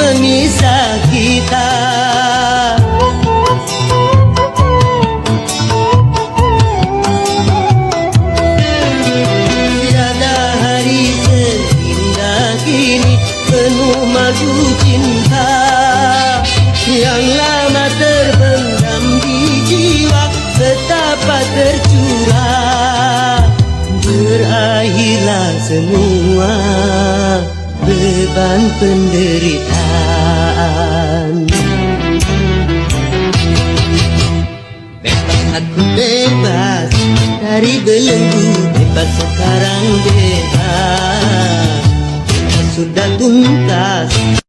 memisah kita. Tiada hari seindah kini penuh madu cinta yang lama terpendam di jiwa, betapa tercurah. Berakhirlah semua beban penderitaan. Bebas aku bebas dari belenggu, bebas sekarang bebas, sudah tuntas.